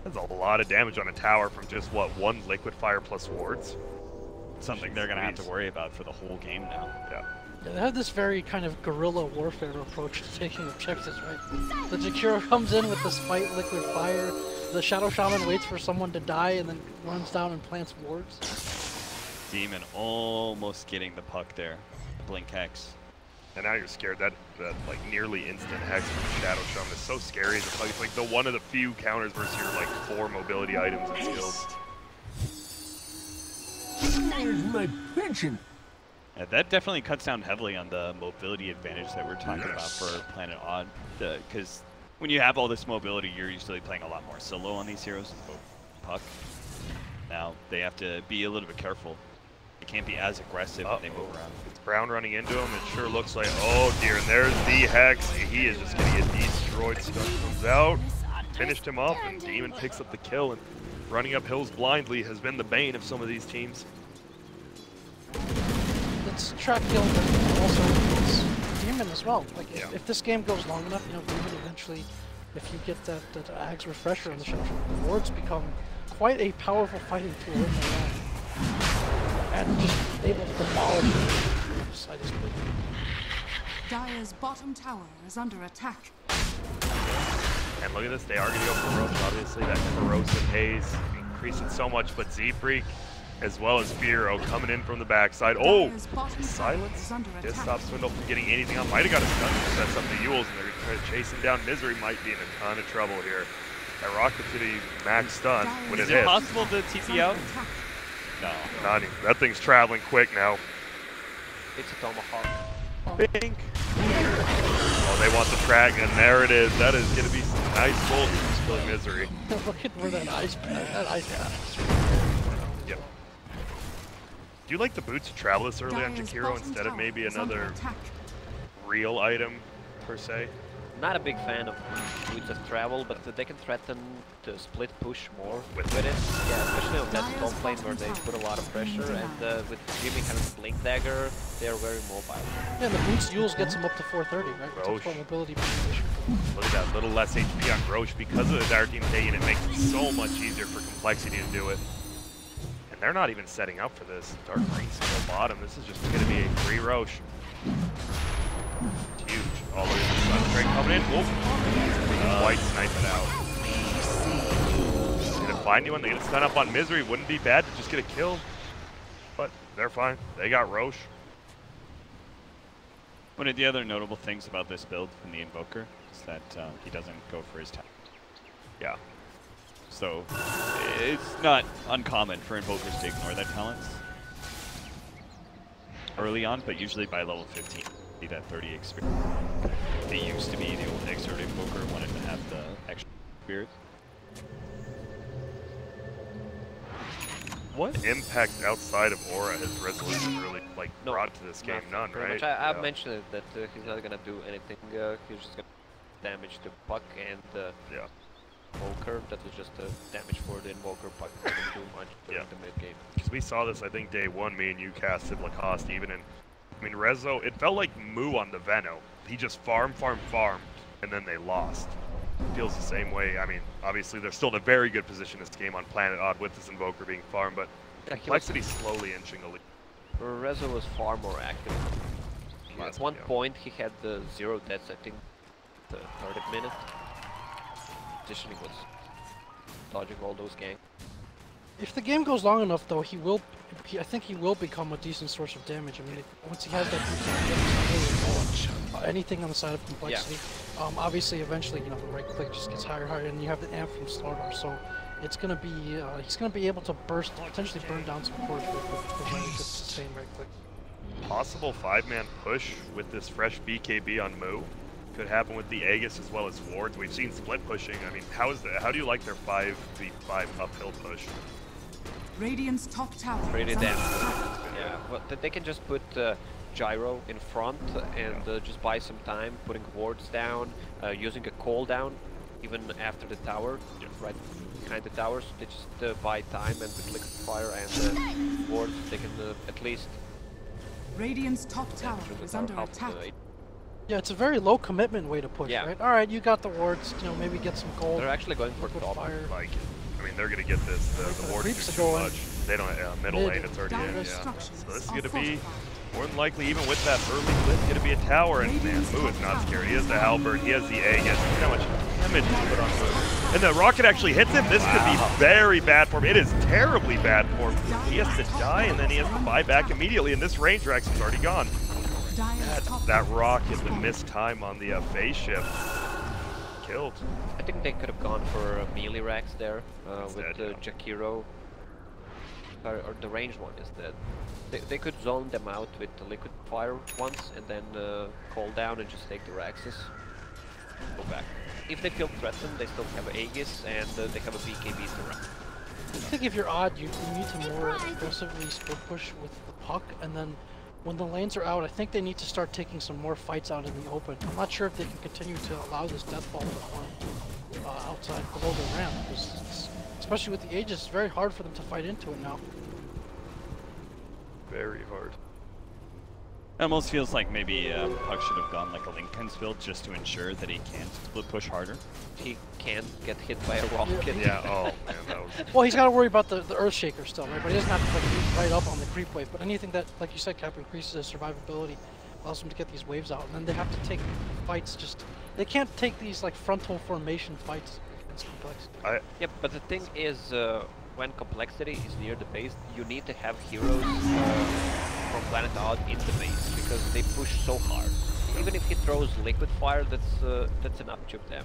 That's a lot of damage on a tower from just, what, one liquid fire plus wards? Something they're going to have to worry about for the whole game now. Yeah. They have this very kind of guerrilla warfare approach to taking objectives, right? The Jakiro comes in with this fight liquid fire, the Shadow Shaman waits for someone to die and then runs down and plants wards. Demon almost getting the puck there. Blink Hex. And now you're scared. That like nearly instant hex from Shadow Shaman is so scary as a play. It's like the one of the few counters versus your like 4 mobility items and skills. Here's my pension. Yeah, that definitely cuts down heavily on the mobility advantage that we're talking about for Planet Odd. Because when you have all this mobility, you're usually playing a lot more solo on these heroes. Puck. Now they have to be a little bit careful. They can't be as aggressive when they move around. It's Brown running into him. It sure looks like, oh dear, and there's the Hex. He is just going to get destroyed. Stun comes out, finished him off, and Demon picks up the kill. And running up hills blindly has been the bane of some of these teams. It's track kill, but also it's Demon as well. Like if this game goes long enough, you know, Demon eventually, if you get that Axe refresher on the Shadow Shaman, wards become quite a powerful fighting tool in their own. And just able to demolish it. Dire's bottom tower is under attack. And look at this, they are going to go for Roche, obviously. That corrosive haze increasing so much, but Z-Freak as well as Firo coming in from the backside. Oh, silence just stops Swindle from getting anything on. Might have got a stun to set up the Yules, and they're chasing down Misery. Might be in a ton of trouble here. That rocket to the max stun when it hits. Is it possible to TP out? No. Not even. That thing's traveling quick now. It's a Tomahawk. Bink. Oh, they want the frag, and there it is. That is going to be some nice gold for killing Misery. Look at where that ice path. Yep. Do you like the boots to travel this early on Jakiro instead of maybe another real item, per se? Not a big fan of boots of travel, but they can threaten to split push more with it. Yeah, especially on that top lane where they put a lot of pressure, and with Jimmy having the Blink Dagger, they are very mobile. Yeah, and the boots Yules gets him up to 430, right? Roche. It's mobility position. Look at that, little less HP on Roche because of the Dire Team taking it. Makes it so much easier for Complexity to do it. And they're not even setting up for this. Dark Green still bottom. This is just going to be a free Roche. Huge. Oh, look at the Sunstring coming in. Whoop. quite snipe it out. Gonna find anyone? They get a stun up on Misery. Wouldn't be bad to just get a kill. But they're fine. They got Roche. One of the other notable things about this build from the Invoker is that he doesn't go for his time. Yeah. So it's not uncommon for Invokers to ignore their talents early on, but usually by level 15, see that 30 experience. They used to be the old Exert Invoker, wanted to have the extra spirit. What impact outside of Aura has Resolution really brought to this game? None, right? I've mentioned it, that he's not gonna do anything. He's just gonna damage the Puck and yeah. Invoker. That was just damage for the Invoker. Puck didn't do much during the mid game. Because we saw this, I think, day one. Me and you casted Lacoste even, and I mean Rezo. It felt like Moo on the Veno. He just farmed, and then they lost. Feels the same way. I mean, obviously they're still in a very good position this game on Planet Odd with this Invoker being farmed, but Complexity slowly inching a lead. Rezo was far more active. At one point he had the 0 deaths, I think, the 30th minute. Positioning was dodging all those gangs. If the game goes long enough, though, I think he will become a decent source of damage. I mean, once he has that, anything on the side of Complexity. Yeah. Obviously, eventually, you know, the right click just gets higher and higher, and you have the amp from Slardar, so it's gonna be he's gonna be able to potentially burn down some cores with really good sustained right click. Possible 5-man push with this fresh BKB on Moo. Could happen with the Aegis as well as Wards. We've seen split pushing. I mean, how do you like their 5v5 uphill push? Radiant's top tower. Pretty damn good. Yeah, well, they can just put Gyro in front and just buy some time, putting wards down, using a coL down, even after the tower, right behind the towers. They just buy time, and with Liquidfire and wards, they can at least. Radiant's top tower is under attack. Yeah, it's a very low commitment way to push, right? All right, you got the wards. You know, maybe get some gold. They're actually going for top. Like, I mean, they're gonna get this. The wards are too much. They don't middle lane. It's already in. Yeah. So this is gonna be more than likely, even with that early clip, gonna be a tower. And man, Moo is not scared. He has the halberd. He has the Aegis. Look how much damage he put on Moo. And the rocket actually hits him. This could be very bad for him. It is terribly bad for him. He has to die, and then he has to buy back immediately. And this range Rex is already gone. That rocket, the missed time on the phase shift, killed. I think they could have gone for a melee Rax there with the Jakiro. Or the ranged one is dead. They could zone them out with the Liquidfire once and then coL down and just take the Raxes. Go back. If they feel threatened, they still have Aegis and they have a BKB to run. I think if you're odd, you need to more aggressively split push with the Puck, and then when the lanes are out, I think they need to start taking some more fights out in the open. I'm not sure if they can continue to allow this deathfall to run outside below the ramp, because especially with the Aegis, it's very hard for them to fight into it now. Very hard. It almost feels like maybe Puck should have gone like a Linken's build just to ensure that he can't split push harder. He can't get hit by a rocket. Yeah, oh man, that was... Well, he's got to worry about the Earthshaker still, right? But he doesn't have to like, right up on the creep wave. But anything that, like you said, Cap, increases his survivability, allows him to get these waves out. And then they have to take fights they can't take these like frontal formation fights against Complexity. Yeah, but the thing is, when Complexity is near the base, you need to have heroes from Planet Odd in the base, because they push so hard. Even if he throws Liquidfire, that's enough chip them.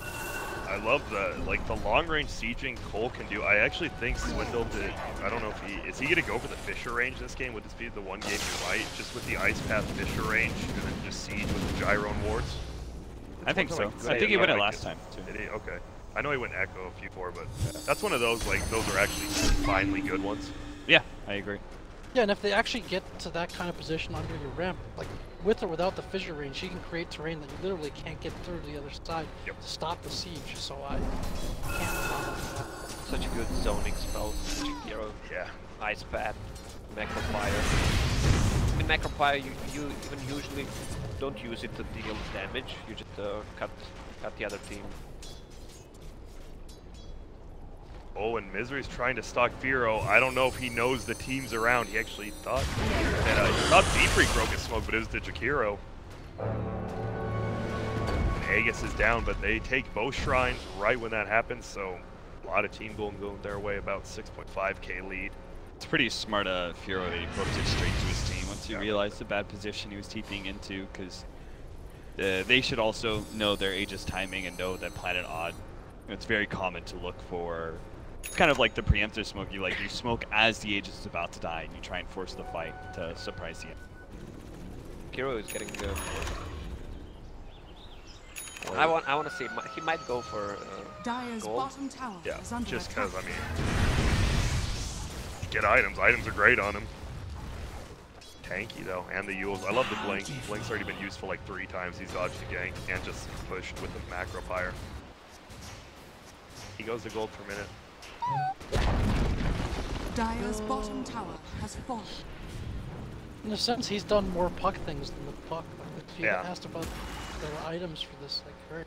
I love the long range sieging coL can do. I actually think Swindle did. I don't know if is he gonna go for the Fisher range this game? Would this be the one game you might, just with the Ice Path Fisher range and then just siege with the Gyro and wards? I think so. I think he went it last time too. Did he? Okay. I know he went Echo a few before, but that's one of those, those are actually finally good ones. Yeah, I agree. Yeah, and if they actually get to that kind of position under your ramp, like with or without the fissure range, you can create terrain that you literally can't get through to the other side to stop the siege. So I can't. Such a good zoning spell. Hero. Yeah. Ice Path, Macropire. I mean, Macropire, you even usually don't use it to deal damage. You just cut the other team. Oh, and Misery's trying to stalk Firo. I don't know if he knows the teams around. He actually thought that he thought B3 broke his smoke, but it was the Jakiro. And Aegis is down, but they take both shrines right when that happens, so a lot of team gold going their way, about 6.5k lead. It's pretty smart of Furo that he focused it straight to his team once he realized the bad position he was TPing into, because they should also know their Aegis timing and know that Planet Odd, it's very common to look for, it's kind of like the preemptive smoke. You smoke as the Aegis is about to die, and you try and force the fight to surprise you. Kiro is getting good. I want to see. He might go for Dire's gold. bottom tower is under just attack. because, I mean, get items. Items are great on him. Tanky, though, and the Yules. I love the Blink. Blink's already been useful like 3 times. He's dodged the gank and just pushed with the macro fire. He goes to gold per minute. Dire's bottom tower has fallen. In a sense, he's done more puck things than the puck. If you Yeah. asked about the items for this, like, very.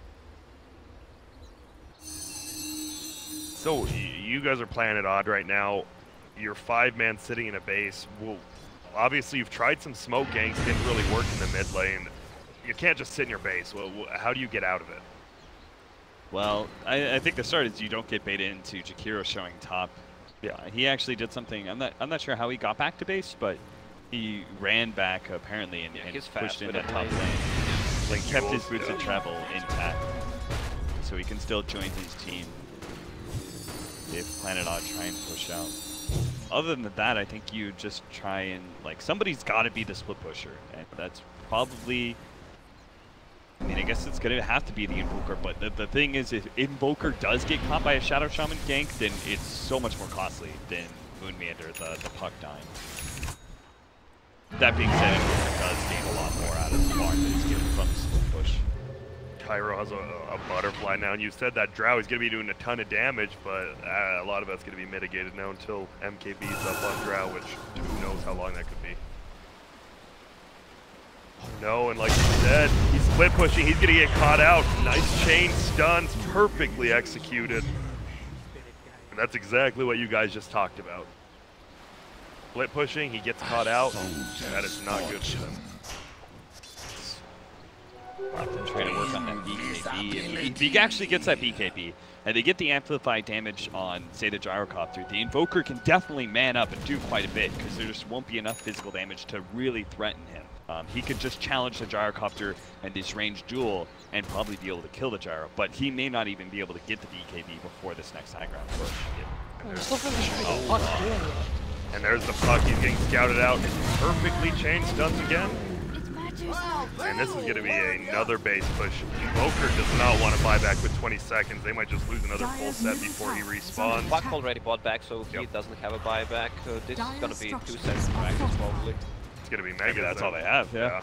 So, you guys are playing it odd right now. You're 5-man sitting in a base. Well, obviously, you've tried some smoke ganks, didn't really work in the mid lane. You can't just sit in your base. Well, how do you get out of it? Well, I think the start is you don't get baited into Jakiro showing top. Yeah, he actually did something. I'm not sure how he got back to base, but he ran back apparently and pushed in that top lane. Like kept his boots of travel intact, so he can still join his team if Planet Odd try and push out. Other than that, I think you just try and, like, somebody's got to be the split pusher, and that's probably, I mean, I guess it's going to have to be the Invoker, but the thing is, if Invoker does get caught by a Shadow Shaman gank, then it's so much more costly than Moonmeander, the puck dying. That being said, Invoker does gain a lot more out of the farm that he's getting from the split push. Cairo has a butterfly now, and you said that Drow is going to be doing a ton of damage, but a lot of that's going to be mitigated now until MKB's up on Drow, which who knows how long that could be. Oh no, and like you said, he's split pushing, he's going to get caught out. Nice chain stuns, perfectly executed. And that's exactly what you guys just talked about. Split pushing, he gets caught out. That is not good for them. Often trying to work on that BKB. If he actually gets that BKB, and they get the amplified damage on, say, the Gyrocopter, the Invoker can definitely man up and do quite a bit, because there just won't be enough physical damage to really threaten him. He could just challenge the Gyrocopter and this ranged duel and probably be able to kill the Gyro, but he may not even be able to get the BKB before this next high ground push. And there's the puck, he's getting scouted out. Perfectly chain stuns again. And this is going to be another base push. Invoker does not want to buy back with 20 seconds. They might just lose another full set before he respawns. Puck already bought back, so he doesn't have a buyback. This is going to be 2 seconds practice probably. It's going to be mega. Maybe that's all they have, yeah.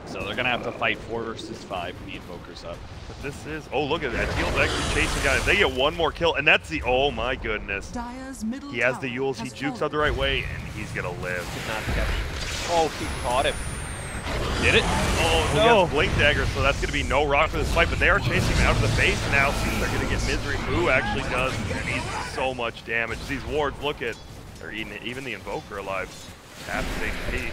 So they're going to have to fight 4 versus 5 when the Invoker's up. But this is, oh look at that, Teal's actually chasing guys. They get one more kill, and that's the, oh my goodness. He has the Yules, he jukes out the right way, and he's going to live. Oh, he caught him. Did it? Oh no! Blink dagger, so that's going to be no rock for this fight, but they are chasing him out of the base now. They're going to get Misery. Moo actually does, and he's so much damage. These wards, look at, or even the Invoker alive. Half his HP.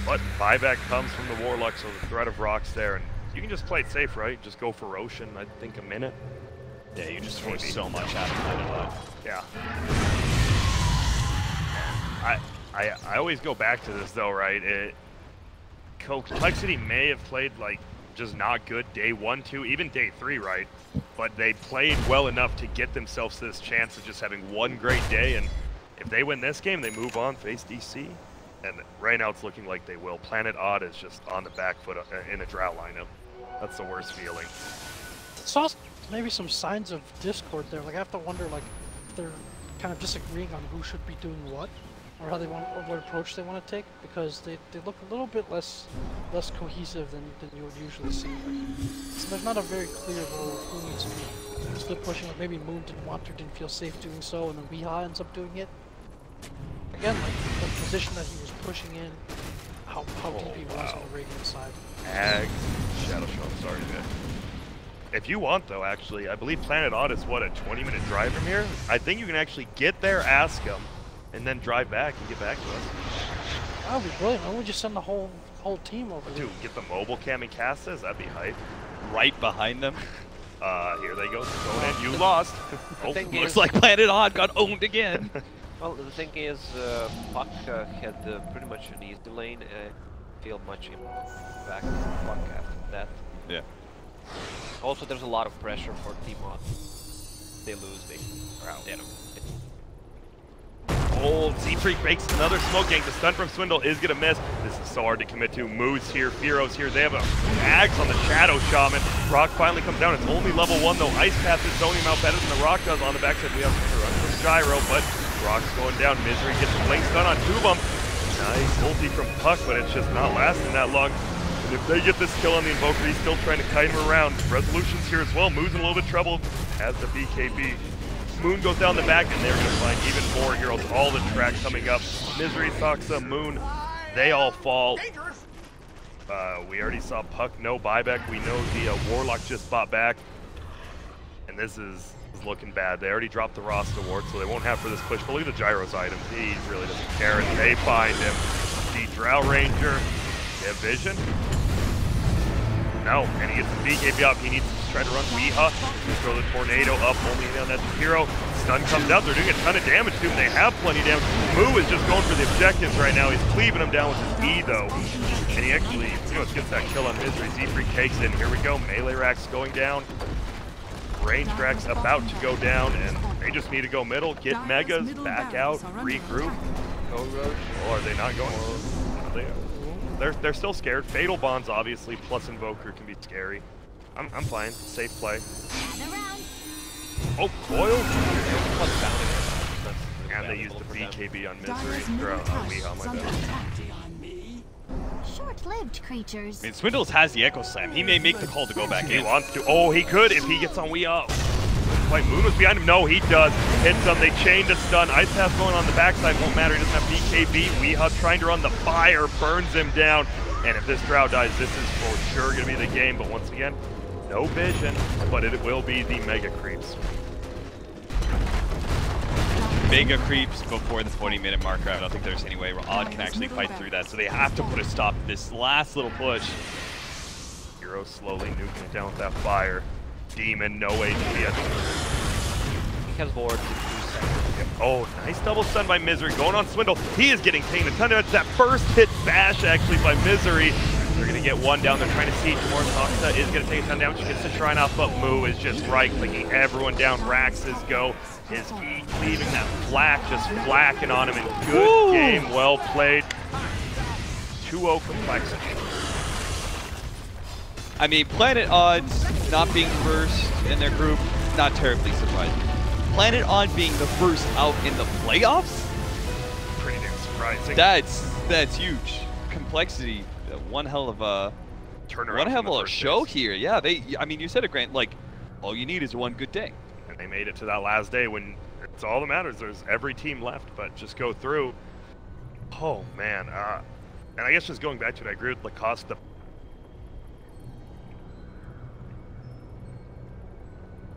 But buyback comes from the Warlock, so the threat of rocks there, and you can just play it safe, right? Just go for Roshan, I think a minute. Yeah, you just force so much out of Planet. Yeah. I always go back to this though, right? Complexity may have played like just not good day 1, 2, even day 3, right? But they played well enough to get themselves to this chance of just having one great day, and if they win this game, they move on, face DC. And right now it's looking like they will. Planet Odd is just on the back foot in a Drow lineup. That's the worst feeling. Saw maybe some signs of discord there. Like, I have to wonder, like, if they're kind of disagreeing on who should be doing what, or how they want, or what approach they want to take, because they look a little bit less cohesive than you would usually see. So there's not a very clear role of who needs to be split pushing. Like maybe Moon didn't want or didn't feel safe doing so, and then Weeha ends up doing it. Again, like the position that he was pushing in, how deep he was on the Radiant side. Shadow Shaman, sorry, man. If you want, though, actually, I believe Planet Odd is, what, a 20-minute drive from here? I think you can actually get there, ask him, and then drive back and get back to us. That would be brilliant. Why don't we just send the whole whole team over there. Dude, get the mobile kamikazes, that'd be hype. Right behind them. Here they go, going in. You lost. Oh, Looks like Planet Odd got owned again. Well, the thing is, Puck had pretty much an easy lane. Feel much back Puck after that. Yeah. Also, there's a lot of pressure for Team Odd. They lose, they are out. Old Z-Freak makes another smoke gank. The stun from Swindle is gonna miss. This is so hard to commit to. Moo's here, Fearo's here. They have a Axe on the Shadow Shaman. Rock finally comes down. It's only level 1 though. Ice Path is zoning him out better than the Rock does. On the backside, we have to run from Gyro, but Rock's going down. Misery gets a blink stun on 2 of them. Nice ulti from Puck, but it's just not lasting that long. And if they get this kill on the Invoker, he's still trying to kite him around. Resolution's here as well. Moo's in a little bit of trouble as the BKB. Moon goes down the back, and they're going to find even more heroes. All the track coming up. Misery, Soxa, Moon, they all fall. We already saw Puck, no buyback. We know the Warlock just bought back. And this is looking bad. They already dropped the roster ward, so they won't have for this push. But look at the Gyro's items. He really doesn't care, and they find him. The Drow Ranger, they have vision. No, and he gets the BKB up. He needs to try to run Weeha. Just throw the tornado up, only down that hero. Stun comes out. They're doing a ton of damage to him. They have plenty of damage. Moo is just going for the objectives right now. He's cleaving him down with his E though. And he actually, gets that kill on Misery. Z-Freak takes it. Here we go. Melee Rack's going down. Range Rack's about to go down, and they just need to go middle, get Megas, back out, regroup. Go rush. Or are they not going? They're still scared. Fatal Bonds, obviously, plus Invoker can be scary. I'm fine. Safe play. Oh, coil? And they used the BKB on Misery. Or Weeha, my bad. Short-lived creatures. I mean, Swindles has the Echo Slam. He may make the call to go back in. He wants to. Oh, he could if he gets on Weeha. Wait, Moon was behind him. No, he does. Hits him. They chained a stun. Ice Path going on the backside won't matter. He doesn't have BKB. Weeha trying to run the fire. Burns him down. And if this Drow dies, this is for sure going to be the game. But once again, no vision. But it will be the Mega Creeps. Mega Creeps before the 40-minute marker. I don't think there's any way where Odd can actually fight through that. So they have to put a stop to this last little push. Hero slowly nuking it down with that fire. Demon, no HP. He has ward in 2 seconds. Oh, nice double stun by Misery. Going on Swindle. He is getting taken a ton of damage. That first hit bash actually by Misery. They're going to get one down. They're trying to siege more. Soxa is going to take a ton of damage. She gets the Shrine off, but Moo is just right-clicking everyone down. Rax's go. His E cleaving that flak, just flacking on him. And good game, well played. 2-0 complexity. I mean, Planet Odds not being first in their group, not terribly surprising. Planet Odd being the first out in the playoffs? Pretty damn surprising. That's huge. Complexity, one hell of a turnaround. One hell of a show here. Yeah, I mean, you said it, Grant. Like, all you need is one good day. And they made it to that last day when it's all that matters. There's every team left, but just go through. Oh man. And I guess just going back to it, I agree with Lacoste. The